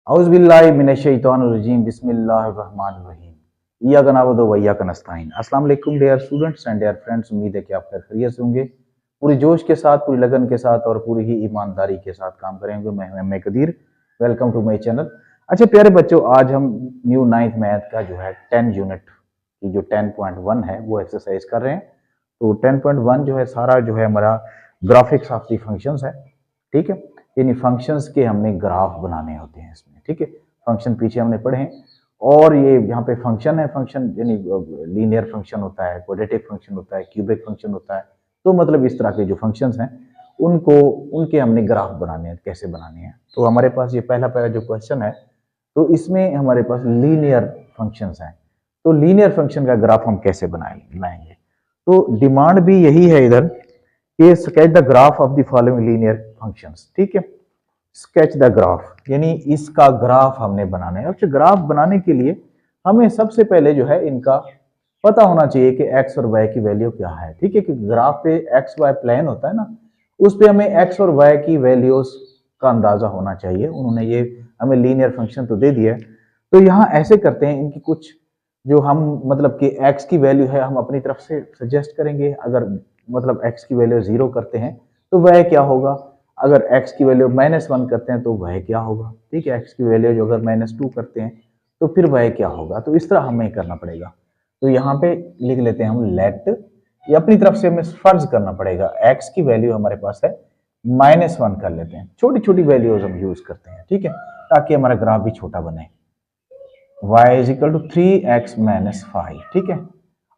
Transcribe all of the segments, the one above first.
औज़ुबिल्लाहि मिनश्शैतानिर्रजीम बिस्मिल्लाहिर्रहमानिर्रहीम इय्याका नअबुदु व इय्याका नस्तईन। अस्सलाम वालेकुम dear students and dear friends, उम्मीद है कि आप खैरियत से होंगे। पूरी जोश के साथ, पूरी लगन के साथ और पूरी ही ईमानदारी के साथ काम करेंगे। मैं Kadir, welcome to my channel. अच्छा प्यारे बच्चों, आज हम न्यू 9th मैथ का जो है 10 यूनिट की जो 10.1 है वो एक्सरसाइज कर रहे हैं। तो 10.1 जो है सारा जो है हमारा ग्राफिक्स ऑफ दी फंक्शंस है, ठीक है। यानी फंक्शंस के हमने ग्राफ बनाने होते हैं इसमें, ठीक है। फंक्शन पीछे हमने पढ़े हैं और ये यहाँ पे फंक्शन है। फंक्शन यानी लीनियर फंक्शन होता है, क्वाड्रेटिक फंक्शन होता है, क्यूबिक फंक्शन होता है। तो मतलब इस तरह के जो फंक्शंस हैं उनको उनके हमने ग्राफ बनाने हैं, कैसे बनाने हैं। तो हमारे पास ये पहला पहला जो क्वेश्चन है, तो इसमें हमारे पास लीनियर फंक्शंस हैं। तो लीनियर फंक्शन का ग्राफ हम कैसे बनाएंगे। तो डिमांड भी यही है इधर कि sketch the graph of the following linear functions, ठीक है। स्केच द ग्राफ यानी इसका ग्राफ हमने बनाना है। अच्छा, ग्राफ बनाने के लिए हमें सबसे पहले जो है इनका पता होना चाहिए कि एक्स और वाई की वैल्यू क्या है, ठीक है। कि ग्राफ पे एक्स वाई प्लेन होता है ना, उस पे हमें एक्स और वाई की वैल्यूज का अंदाजा होना चाहिए। उन्होंने ये हमें लीनियर फंक्शन तो दे दिया है। तो यहाँ ऐसे करते हैं, इनकी कुछ जो हम मतलब कि एक्स की वैल्यू है हम अपनी तरफ से सजेस्ट करेंगे। अगर मतलब एक्स की वैल्यू 0 करते हैं तो वह क्या होगा, अगर एक्स की वैल्यू -1 करते हैं तो वह क्या होगा, ठीक है। एक्स की वैल्यू जो अगर -2 करते हैं तो फिर वह क्या होगा। तो इस तरह हमें करना पड़ेगा। तो यहाँ पे लिख लेते हैं हम लेट, ये अपनी तरफ से हमें फर्ज करना पड़ेगा। एक्स की वैल्यू हमारे पास है -1 कर लेते हैं। छोटी छोटी वैल्यूज हम यूज करते हैं, ठीक है, ताकि हमारा ग्राफ भी छोटा बने। y is equal to 3x - 5, ठीक है।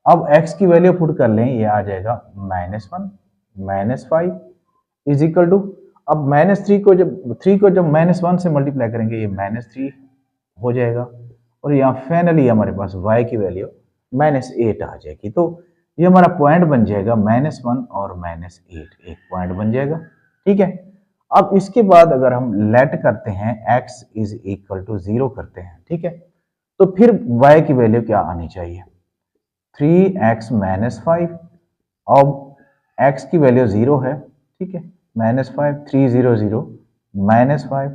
अब x की वैल्यू पुट कर लें, ये आ जाएगा -1 - 5 इज इक्वल टू, अब -3 को जब -1 से मल्टीप्लाई करेंगे ये -3 हो जाएगा। और यहाँ फाइनली हमारे पास y की वैल्यू -8 आ जाएगी। तो ये हमारा पॉइंट बन जाएगा -1 और -8, एक पॉइंट बन जाएगा, ठीक है। अब इसके बाद अगर हम लेट करते हैं x इज इक्वल टू 0 करते हैं, ठीक है, तो फिर y की वैल्यू क्या आनी चाहिए, 3x - 5। अब x की वैल्यू 0 है, ठीक है, -5 3 0 0 -5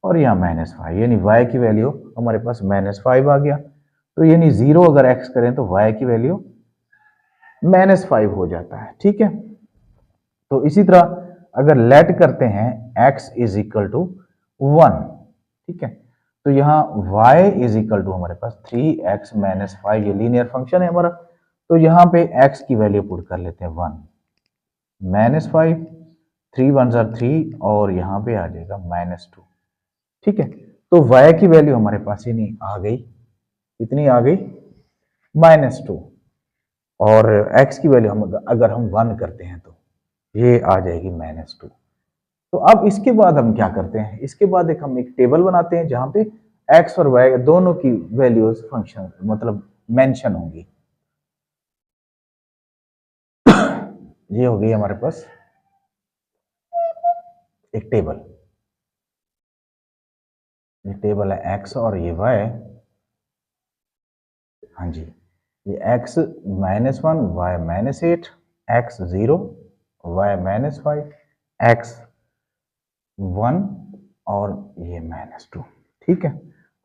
और यहाँ -5, यानी y की वैल्यू हमारे पास -5 आ गया। तो यानी 0 अगर x करें तो y की वैल्यू -5 हो जाता है, ठीक है। तो इसी तरह अगर लेट करते हैं x इज इक्वल टू 1, ठीक है, तो यहाँ y इज इक्वल टू हमारे पास 3x - 5, ये लीनियर फंक्शन है हमारा। तो यहाँ पे x की वैल्यू पुट कर लेते हैं 1 -5, 3 1 3 और यहाँ पे आ जाएगा -2, ठीक है। तो y की वैल्यू हमारे पास ही नहीं आ गई, इतनी आ गई -2। और x की वैल्यू हम अगर हम 1 करते हैं तो ये आ जाएगी -2। तो अब इसके बाद हम क्या करते हैं, इसके बाद हम एक टेबल बनाते हैं जहां पे x और y दोनों की वैल्यूज फंक्शन मतलब मेंशन होंगी। ये हो गई हमारे पास एक टेबल, ये टेबल है x और ये y। हाँ जी, ये x -1 y -8, x 0 y -5 x 1 और ये -2, ठीक है।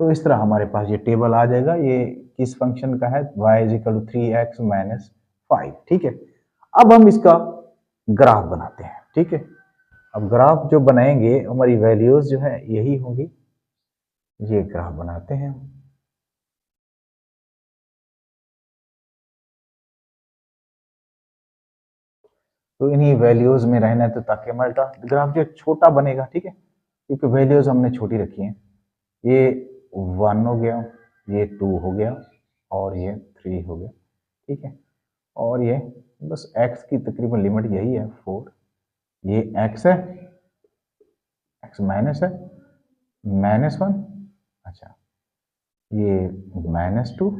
तो इस तरह हमारे पास ये टेबल आ जाएगा। ये किस फंक्शन का है, y is equal to 3x - 5, ठीक है। अब हम इसका ग्राफ बनाते हैं, ठीक है। अब ग्राफ जो बनाएंगे हमारी वैल्यूज जो है यही होंगी। ये ग्राफ बनाते हैं। तो इन्हीं वैल्यूज में रहना है, तो ताकि हमारा ग्राफ जो छोटा बनेगा, ठीक है, क्योंकि वैल्यूज हमने छोटी रखी हैं। ये 1 हो गया, ये 2 हो गया और ये 3 हो गया, ठीक है। और ये बस x की तकरीबन लिमिट यही है 4। ये x है, x माइनस है -1, अच्छा ये -2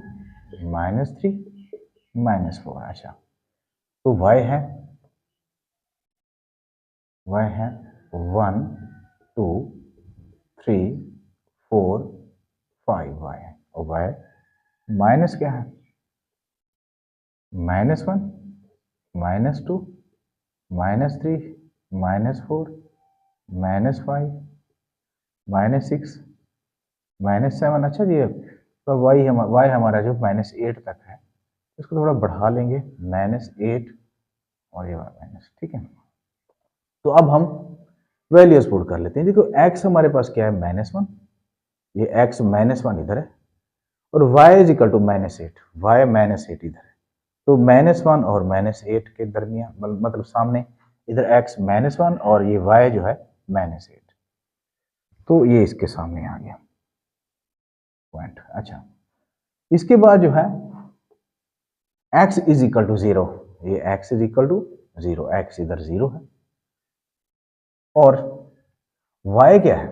-3 -4, अच्छा। तो y है 1 2 3 4 5 y है। और y माइनस क्या है, -1 -2 -3 -4 -5 -6 -7। अच्छा जी, तो वाई हमारा जो -8 तक है, इसको थोड़ा बढ़ा लेंगे, -8 और ये माइनस, ठीक है। तो अब हम वैल्यूज पुट कर लेते हैं। देखो x हमारे पास क्या है, -1, ये x -1 इधर है, और y is equal to -8, y -8 इधर है। तो -1 और -8 के दरमियान, मतलब सामने इधर x -1 और ये y जो है -8, तो ये इसके सामने आ गया पॉइंट। अच्छा, इसके बाद जो है x इज इक्वल टू 0, ये x is equal to 0, x इधर 0 है, और y क्या है,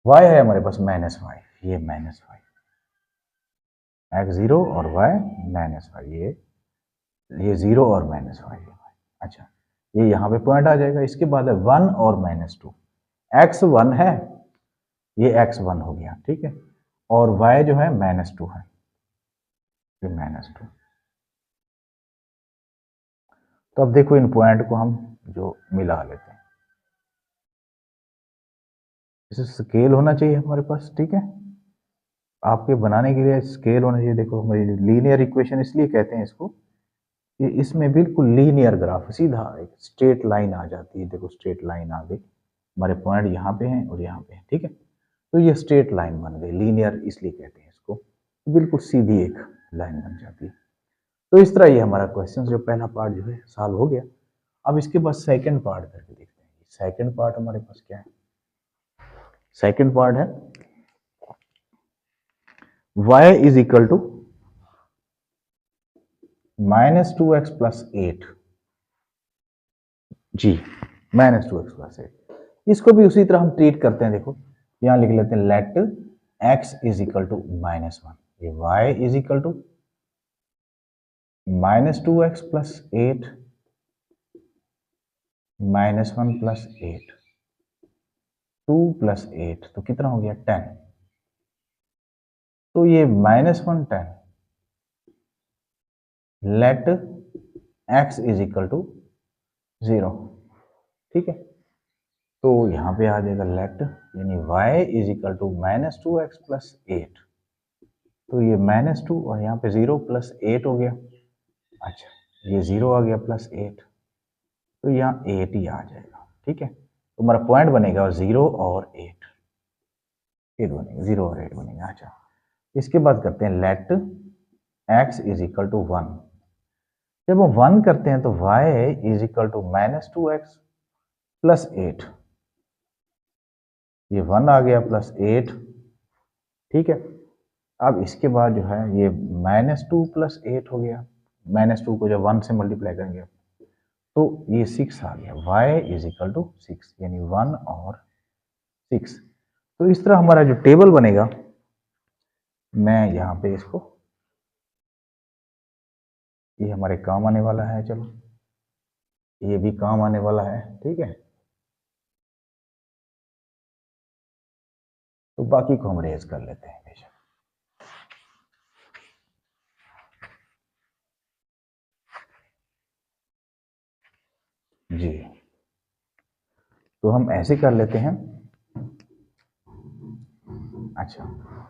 y है हमारे पास -5, ये -5, x 0 और y -5, ये 0 और -5। अच्छा, ये यहाँ पे पॉइंट आ जाएगा। इसके बाद है 1 और -2, x 1 है, ये x 1 हो गया, ठीक है, और y जो है -2 है, ये -2। तो अब देखो इन पॉइंट को हम जो मिला लेते हैं, इसे स्केल होना चाहिए हमारे पास, ठीक है। आपके बनाने के लिए स्केल होना चाहिए। देखो हमारी लीनियर इक्वेशन इसलिए कहते हैं इसको, कि इसमें बिल्कुल लीनियर ग्राफ, सीधा एक स्ट्रेट लाइन आ जाती है। देखो स्ट्रेट लाइन आ गई, हमारे पॉइंट यहाँ पे हैं और यहाँ पे हैं, ठीक है। तो ये स्ट्रेट लाइन बन गई, लीनियर इसलिए कहते हैं इसको, बिल्कुल सीधी एक लाइन बन जाती है। तो इस तरह ये हमारा क्वेश्चन जो पहला पार्ट जो है सॉल्व हो गया। अब इसके बाद सेकंड पार्ट करके देखते हैं। सेकंड पार्ट हमारे पास क्या है, सेकंड पार्ट है y is equal to -2x plus 8, जी -2x+8। इसको भी उसी तरह हम ट्रीट करते हैं। देखो यहां लिख लेते हैं let x is equal to -1, ये y is equal to -2x+8 -1+8, 2+8 तो कितना हो गया 10। तो ये -1 10, let x is equal to 0, ठीक है। तो यहाँ पे आ जाएगा लेट, यानी y is equal to -2x+8, तो ये -2 और यहाँ पे 0 + 8 हो गया। अच्छा, ये 0 आ गया +8, तो यहाँ 8 ही आ जाएगा, ठीक है। तो हमारा पॉइंट बनेगा 0 और 8, 8 बनेगा, 0 और 8 बनेगा। अच्छा, इसके बाद करते हैं let x is equal to 1। जब हम 1 करते हैं तो y is equal to -2x+8, ये 1 आ गया +8, ठीक है। अब इसके बाद जो है ये -2 + 8 हो गया, -2 को जब 1 से मल्टीप्लाई करेंगे तो ये 6 आ गया, y इज इक्वल टू 6, यानी 1 और 6। तो इस तरह हमारा जो टेबल बनेगा, मैं यहाँ पे इसको, ये हमारे काम आने वाला है, चलो ये भी काम आने वाला है, ठीक है। तो बाकी को हम रेज कर लेते हैं बेशक। जी, तो हम ऐसे कर लेते हैं। अच्छा,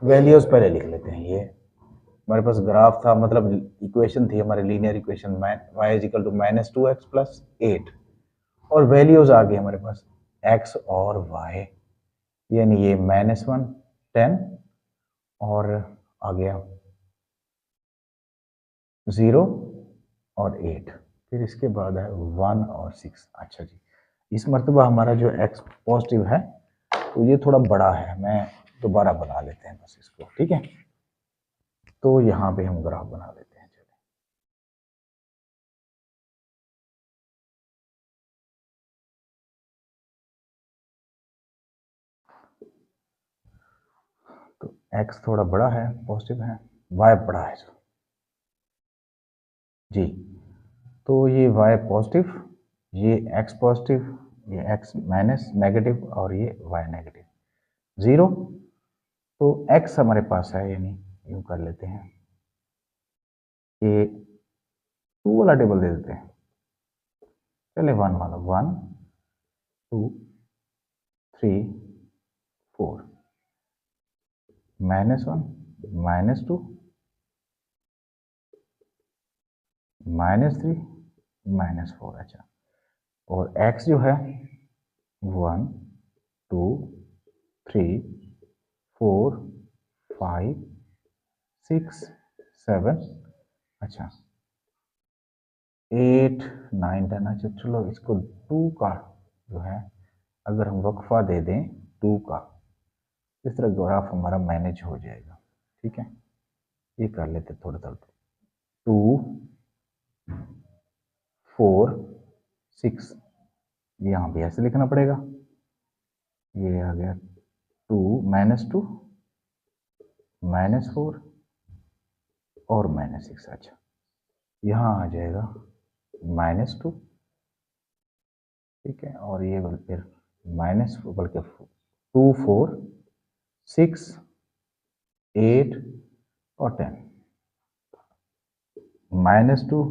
वैल्यूज पहले लिख लेते हैं। ये हमारे पास ग्राफ था, मतलब इक्वेशन थी हमारी linear equation, y is equal to -2x+8, और वैल्यूज आ गई हमारे पास x और y, यानी ये -1 10 और आ गया 0 और 8, फिर इसके बाद है 1 और 6। अच्छा जी, इस मरतबा हमारा जो x पॉजिटिव है तो ये थोड़ा बड़ा है, मैं दोबारा बना लेते हैं बस इसको, ठीक है। तो यहाँ पे हम ग्राफ बना लेते हैं। चलिए, तो x थोड़ा बड़ा है, पॉजिटिव है, y बड़ा है जी। तो ये y पॉजिटिव, ये x पॉजिटिव, ये x माइनस नेगेटिव और ये y नेगेटिव, 0। तो x हमारे पास है, यानी यूं कर लेते हैं, ये 2 वाला टेबल दे देते हैं, पहले 1 वाला, 1 2 3 4। -1, -2, -3, -4। अच्छा, और x जो है 1 2 3 4 5 6 7, अच्छा 8 9 10। अच्छा चलो इसको 2 का जो है अगर हम वक्फा दे दें 2 का, इस तरह ग्राफ हमारा मैनेज हो जाएगा। ठीक है, ये कर लेते थोड़ा थोड़ा। 2 4 6, यहाँ भी ऐसे लिखना पड़ेगा। ये आ गया 2 -2 -4 और -6। अच्छा, यहाँ आ जाएगा -2, ठीक है, और ये फिर बल्कि 2 4 6 8 और 10, -2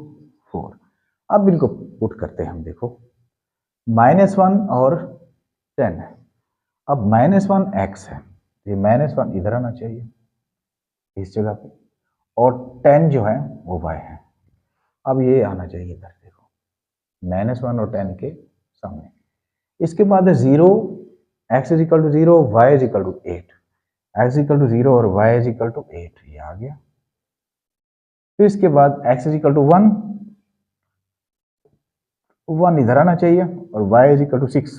4। अब इनको पुट करते हैं हम, देखो -1 और 10 है। अब -1 x है, ये -1 इधर आना चाहिए इस जगह पे, और 10 जो है वो y है। अब ये आना चाहिए इधर, देखो -1 और 10 के सामने। इसके बाद है 0, x is equal to 0, y is equal to 8, x is equal to 0 और y इज इक्वल टू 8, ये आ गया। फिर इसके बाद x इज इक्वल टू 1, 1 इधर आना चाहिए, और y इज इक्वल टू 6,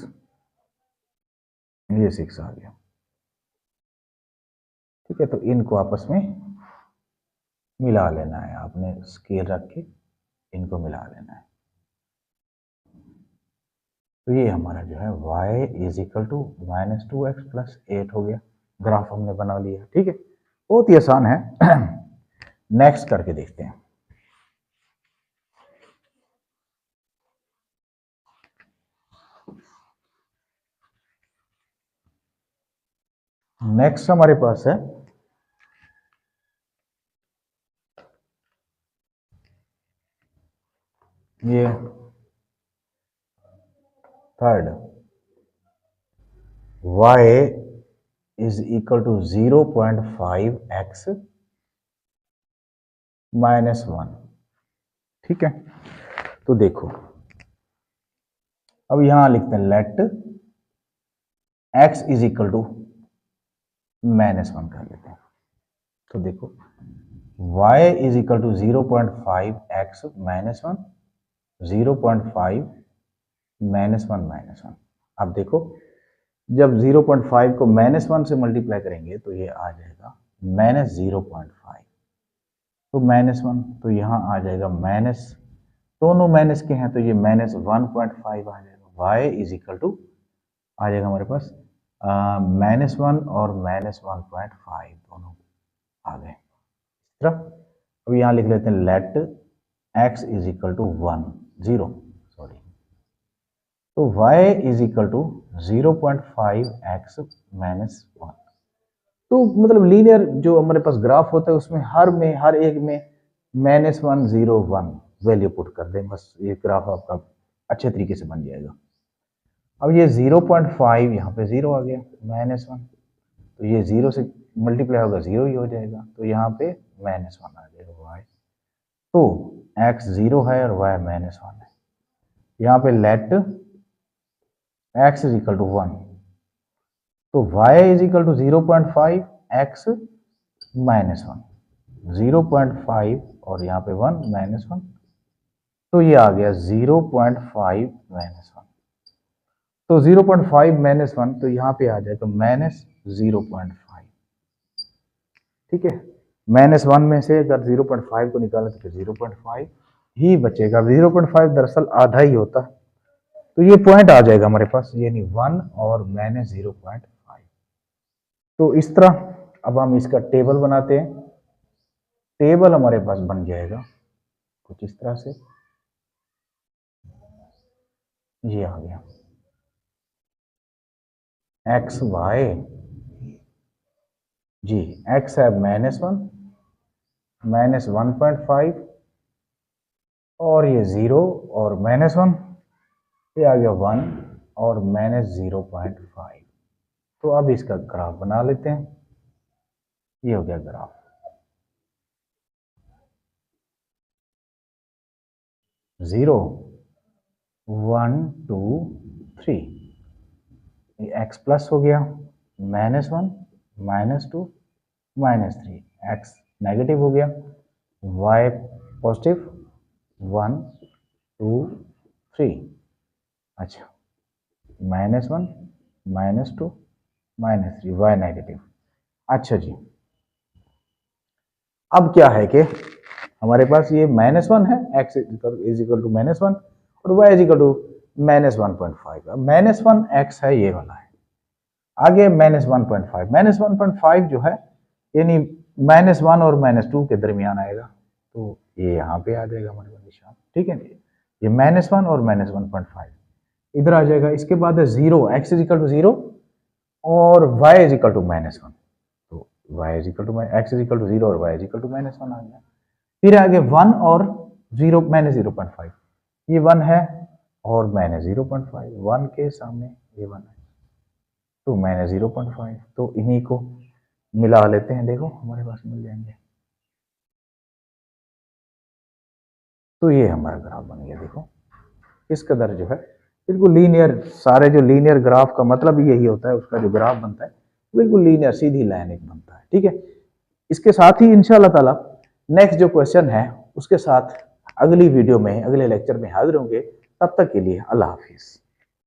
ये 6 आ गया। ठीक है, तो इनको आपस में मिला लेना है, आपने स्केल रख के इनको मिला लेना है। तो ये हमारा जो है y is equal to -2x plus 8 हो गया, ग्राफ हमने बना लिया। ठीक है, बहुत ही आसान है। नेक्स्ट करके देखते हैं। नेक्स्ट हमारे पास है ये third, y is equal to 0.5x -1। ठीक है, तो देखो अब यहां लिखते हैं let x is equal to -1 कर लेते हैं। तो देखो y is equal to 0.5x -1, 0.5 -1। अब देखो जब 0.5 को -1 से मल्टीप्लाई करेंगे तो ये आ जाएगा -0.5, तो -1, तो यहाँ आ जाएगा माइनस, दोनों माइनस के हैं तो ये -1.5 आ जाएगा। y इज इक्वल टू आ जाएगा हमारे पास -1 और -1.5 दोनों आ गए। इस तरह अब यहाँ लिख लेते हैं let x is equal to 0, sorry, तो y is equal to 0.5x -1। तो मतलब लीनियर जो हमारे पास ग्राफ होता है उसमें हर एक में -1 0 1 वैल्यू पुट कर दें, बस ये ग्राफ आपका अच्छे तरीके से बन जाएगा। अब ये 0.5 यहाँ पे 0 आ गया, -1, तो ये 0 से मल्टीप्लाई होगा 0 ही हो जाएगा, तो यहाँ पे -1 आ जाएगा y। तो x 0 है और y -1 है। यहाँ पे let x is equal to 1, तो y is equal to 0.5 x -1, 0.5 और यहाँ पे 1 -1, तो ये आ गया 0.5 -1। तो 0.5 -1, तो यहाँ पे आ जाए तो -0.5। ठीक है, -1 में से अगर 0.5 को निकालें तो फिर 0.5 ही बचेगा। 0.5 दरअसल आधा ही होता है, तो ये पॉइंट आ जाएगा हमारे पास, यानी 1 और -0.5। तो इस तरह अब हम इसका टेबल बनाते हैं। टेबल हमारे पास बन जाएगा कुछ इस तरह से, ये आ गया x y जी, x है -1 -1.5 और ये 0 और -1, ये आ गया 1 और -0.5। तो अब इसका ग्राफ बना लेते हैं। ये हो गया ग्राफ। 0 1 2 3, ये x प्लस हो गया, -1 -2 -3, x नेगेटिव हो गया, y पॉजिटिव 1 2 3, अच्छा -1 -2 -3, y नेगेटिव। अच्छा जी, अब क्या है कि हमारे पास ये -1 है, x इज इक्वल टू -1 और y इज इक्वल टू -1.5। अब -1x है, ये वाला है। आगे -1.5 जो है यानी -1 और -2 के दरमियान आएगा, तो ये यहाँ पे आ जाएगा हमारे पास निशान, ठीक है। ये -1 और -1.5 इधर आ जाएगा। इसके बाद है 0, x इज इक्वल टू 0 और y इज इक्वल टू -1, तो y is equal to x is equal to 0 और y इज इक्वल टू -1 आ गया। फिर आगे 1 और 0 -0.5, ये 1 है और -0.5, 1 के सामने ये 1 है, तो -0.5, तो इन्हीं को मिला लेते हैं। देखो हमारे पास मिल जाएंगे, तो ये हमारा ग्राफ बन गया। देखो इस कदर जो है बिल्कुल लीनियर, सारे जो लीनियर ग्राफ का मतलब यही होता है, उसका जो ग्राफ बनता है बिल्कुल लीनियर सीधी लाइन एक बनता है, ठीक है। इसके साथ ही इंशाअल्लाह ताला नेक्स्ट जो क्वेश्चन है उसके साथ अगली वीडियो में, अगले लेक्चर में हाजिर होंगे। तब तक के लिए अल्लाह हाफिज।